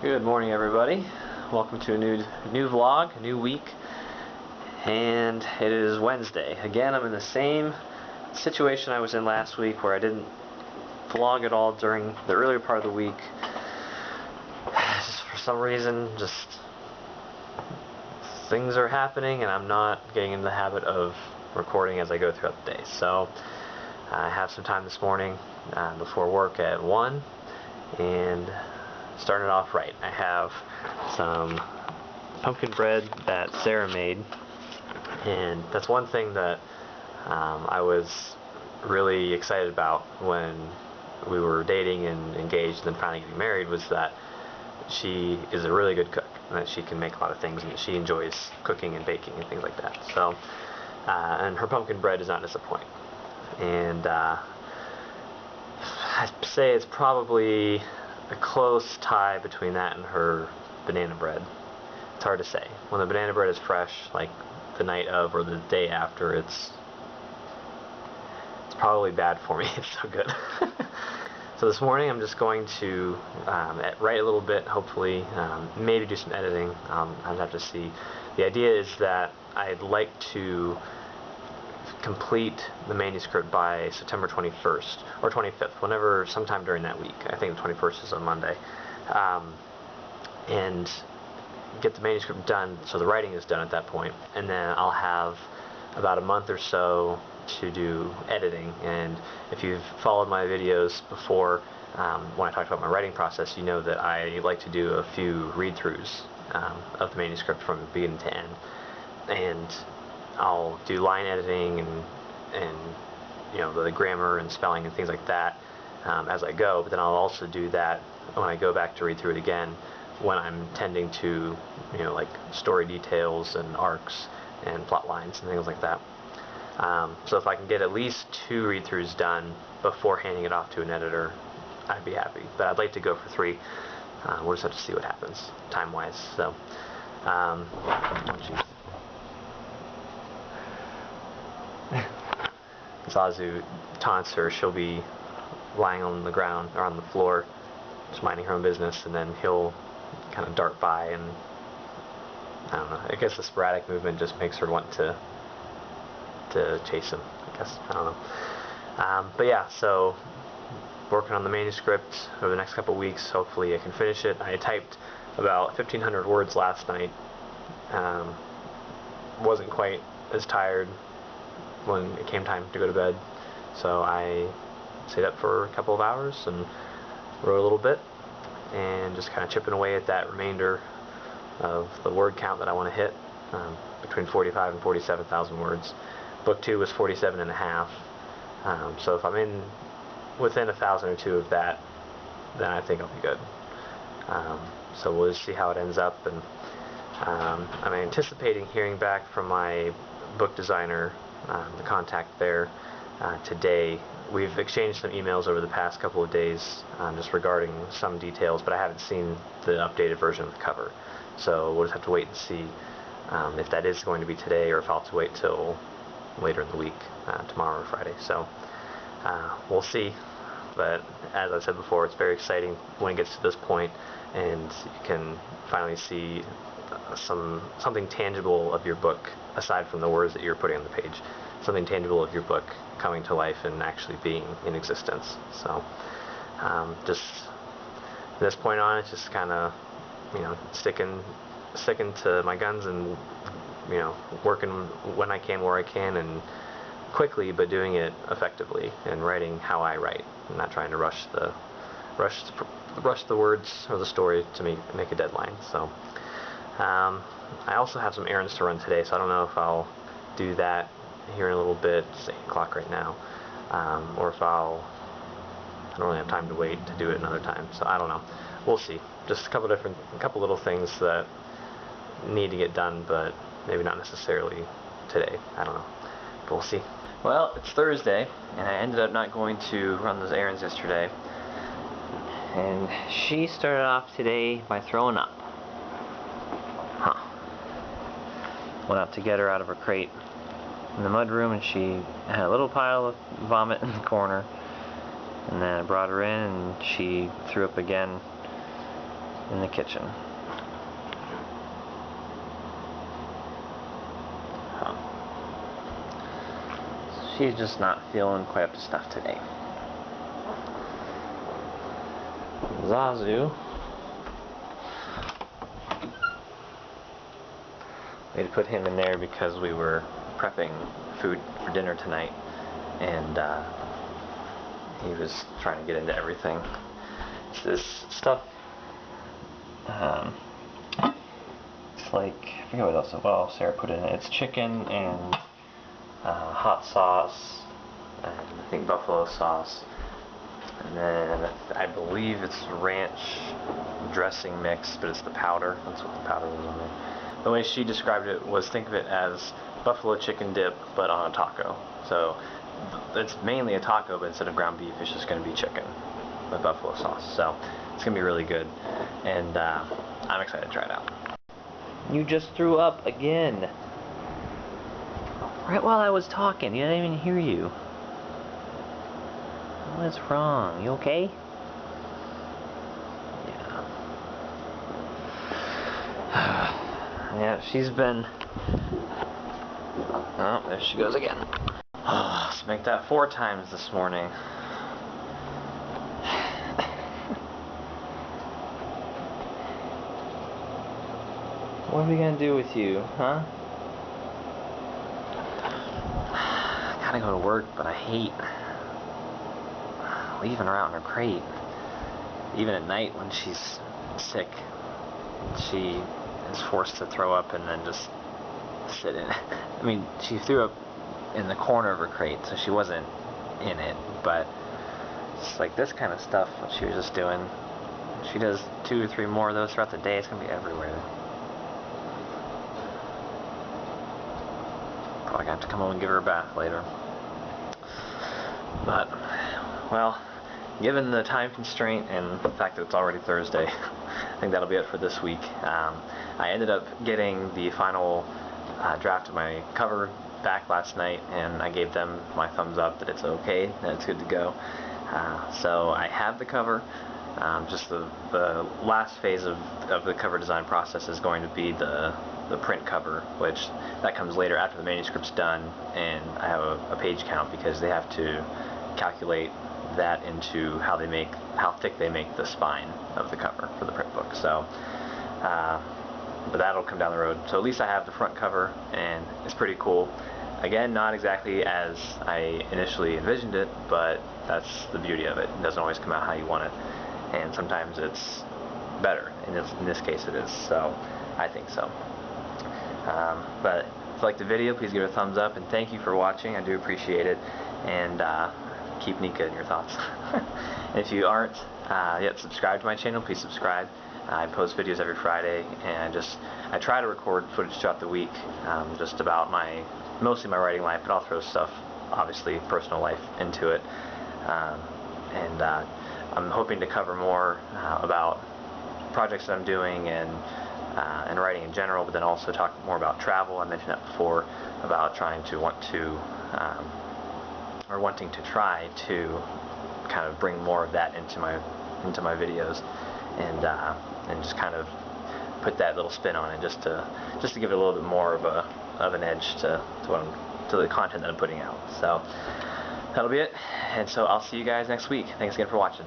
Good morning, everybody. Welcome to a new vlog, a new week, and it is Wednesday. Again, I'm in the same situation I was in last week, where I didn't vlog at all during the earlier part of the week. Just for some reason, just things are happening, and I'm not getting into the habit of recording as I go throughout the day. So I have some time this morning before work at 1, and starting it off right. I have some pumpkin bread that Sarah made, and that's one thing that I was really excited about when we were dating and engaged and then finally getting married, was that she is a really good cook and that she can make a lot of things, and that she enjoys cooking and baking and things like that. So and her pumpkin bread does not disappoint, and I'd say it's probably a close tie between that and her banana bread. It's hard to say. When the banana bread is fresh, like the night of or the day after, it's probably bad for me. It's so good. So this morning I'm just going to write a little bit, hopefully, maybe do some editing. I'd have to see. The idea is that I'd like to complete the manuscript by September 21st or 25th, whenever, sometime during that week. I think the 21st is on Monday, and get the manuscript done, so the writing is done at that point, and then I'll have about a month or so to do editing. And if you've followed my videos before, when I talked about my writing process, you know that I like to do a few read-throughs of the manuscript from beginning to end, and I'll do line editing and you know, the grammar and spelling and things like that as I go. But then I'll also do that when I go back to read through it again, when I'm tending to, you know, like story details and arcs and plot lines and things like that. So if I can get at least 2 read-throughs done before handing it off to an editor, I'd be happy. But I'd like to go for 3. We'll just have to see what happens time-wise. So, oh geez. Zazu taunts her. She'll be lying on the ground or on the floor, just minding her own business, and then he'll kind of dart by, and I don't know. I guess the sporadic movement just makes her want to chase him, I guess. I don't know. But yeah, so working on the manuscript over the next couple weeks. Hopefully I can finish it. I typed about 1,500 words last night. Wasn't quite as tired when it came time to go to bed, so I stayed up for a couple of hours and wrote a little bit, and just kind of chipping away at that remainder of the word count that I want to hit, between 45 and 47,000 words. Book 2 was 47 and a half, so if I'm within 1,000 or 2 of that, then I think I'll be good. So we'll just see how it ends up, and I'm anticipating hearing back from my book designer, the contact there, today. We've exchanged some emails over the past couple of days, just regarding some details, but I haven't seen the updated version of the cover. So we'll just have to wait and see if that is going to be today, or if I'll have to wait till later in the week, tomorrow or Friday. So we'll see. But as I said before, it's very exciting when it gets to this point, and you can finally see something tangible of your book, aside from the words that you're putting on the page. Something tangible of your book coming to life and actually being in existence. So just from this point on, it's just kind of, you know, sticking to my guns, and, you know, working when I can, where I can, and quickly, but doing it effectively, and writing how I write. I'm not trying to rush the words or the story to make a deadline. So I also have some errands to run today, so I don't know if I'll do that here in a little bit. It's 8 o'clock right now, or if I don't really have time to wait to do it another time. So I don't know. We'll see. Just a couple little things that need to get done, but maybe not necessarily today. I don't know. But we'll see. Well, it's Thursday, and I ended up not going to run those errands yesterday. And she started off today by throwing up. Went out to get her out of her crate in the mudroom, and she had a little pile of vomit in the corner. And then I brought her in, and she threw up again in the kitchen. She's just not feeling quite up to snuff today. Zazu, we had to put him in there because we were prepping food for dinner tonight, and he was trying to get into everything. It's this stuff, it's like, I forget what else Sarah put in it. It's chicken and hot sauce, and I think buffalo sauce, and then I believe it's ranch dressing mix, but it's the powder. That's what the powder was on there. The way she described it was, think of it as buffalo chicken dip, but on a taco. So it's mainly a taco, but instead of ground beef, it's just going to be chicken with buffalo sauce. So it's going to be really good, and I'm excited to try it out. You just threw up again. Right while I was talking, you didn't even hear you. What's wrong? You okay? Yeah. Yeah, she's been... Oh, there she goes again. Oh, let's make that 4 times this morning. What are we gonna do with you, huh? I gotta go to work, but I hate leaving her out in her crate. Even at night when she's sick, she is forced to throw up and then just sit in it. I mean, she threw up in the corner of her crate, so she wasn't in it, but it's like this kind of stuff, what she was just doing. She does 2 or 3 more of those throughout the day, it's gonna be everywhere. Probably gonna have to come home and give her a bath later. But, well, given the time constraint and the fact that it's already Thursday, I think that'll be it for this week. I ended up getting the final draft of my cover back last night, and I gave them my thumbs up that it's okay, that it's good to go. So I have the cover. Just the last phase of the cover design process is going to be the print cover, which that comes later after the manuscript's done, and I have a page count because they have to calculate that into how thick they make the spine of the cover for the print book. So, but that'll come down the road. So at least I have the front cover, and it's pretty cool. Again, not exactly as I initially envisioned it, but that's the beauty of it. It doesn't always come out how you want it, and sometimes it's better. In this case, it is. So, I think so. But if you liked the video, please give it a thumbs up, and thank you for watching. I do appreciate it, and keep Nika in your thoughts. And if you aren't yet subscribed to my channel, please subscribe. I post videos every Friday, and I try to record footage throughout the week, just about mostly my writing life, but I'll throw stuff, obviously personal life, into it. And I'm hoping to cover more about projects that I'm doing and writing in general, but then also talk more about travel. I mentioned that before, about wanting to try to kind of bring more of that into my videos, and just kind of put that little spin on it, just to give it a little bit more of an edge to the content that I'm putting out. So that'll be it, and so I'll see you guys next week. Thanks again for watching.